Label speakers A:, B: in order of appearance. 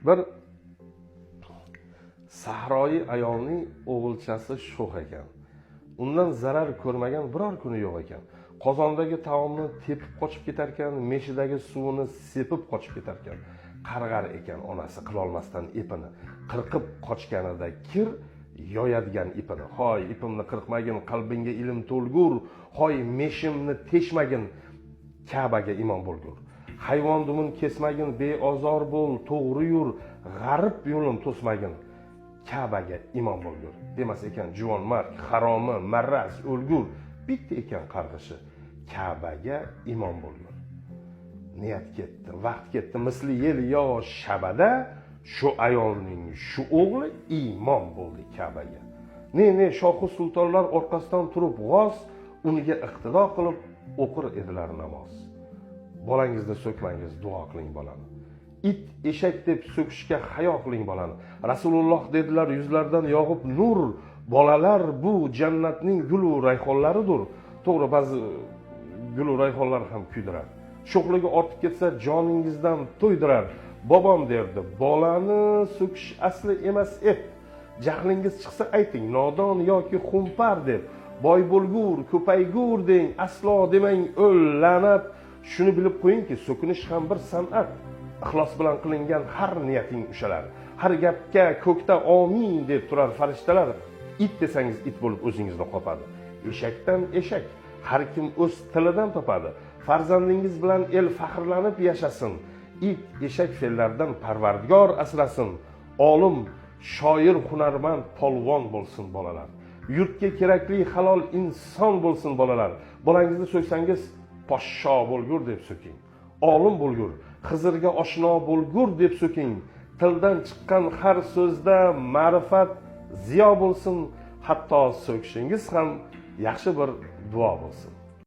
A: Bir sahroyi ayolning o'g'ilchasi sho'x ekan. Undan zarar ko'rmagan biror kuni yo'q ekan. Qozondagi taomni tepib qochib ketar ekan, meshidagi suvini sepib qochib ketar ekan. Qarg'ar ekan onasi qilolmasdan ipini. Qirqib qochganida kir yoyadigan ipini. Hoy, ipimni qirqmagin, qalbingga ilm to'lgur. Hoy, meshimni teshmagin, Ka'baga imom bo'lgur. Hayvon dumin kesmagin, beozor bo'l, to'g'ri yur, g'arib yo'lim to'smagin, Ka'baga imom bo'lgur. Demas ekan juvon mard, haromi, marraz, o'lgur. Bitta ekan qarg'ishi, Ka'baga imom bo'lgur. Niyat ketdi, vaqt ketdi, misli yel yo shabada, shu ayolning shu o'g'li imom bo'ldi Ka'baga. Ne shohi sultonlar orqasidan turib g'oz, uniga iqtido qilib o'qir edilar namoz. Bolangizni so'kmangiz, duo qiling bolani. It, eshak deb so'kishga hayo qiling bolani. Rasululloh dedilar, yuzlaridan yog'ib nur. Bolalar bu jannatning gul va rayhonlaridir. To'g'ri, ba'zi gul va rayhonlar ham kuydirar. Sho'xligi ortib ketsa joningizdan to'ydirar. Bobom derdi, bolani so'kish asli emas et. Jahlingiz chiqsa ayting, nodon yoki xumpar deb. Boy bo'lgur, ko'paygur deng, aslo demang o'l la'nat. Shuni bilib qo'yingki, so'kinish ham bir san'at. Ixlos bilan qilingan har niyating ushalar. Har gapga ko'kda omin deb turar farishtalar. It desangiz it bo'lib o'zingizni qopadi. Eshakdan eshak, har kim o'z tilidan topadi. Farzandingiz bilan el faxrlanib yashasin. It, eshak fe'llardan Parvardigor asrasin. Olim, shoir, hunarmand, polvon bo'lsin bolalar. Yurtga kerakli halol inson bo'lsin bolalar. Bolangizni so'ksangiz poshsho bo'lgur deb so'king. Olim bo'lgur, Xizrga oshno bo'lgur deb so'king. Tildan chiqqan har so'zda ma'rifat ziyo bo'lsin, hatto so'kishingiz ham yaxshi bir duo bo'lsin.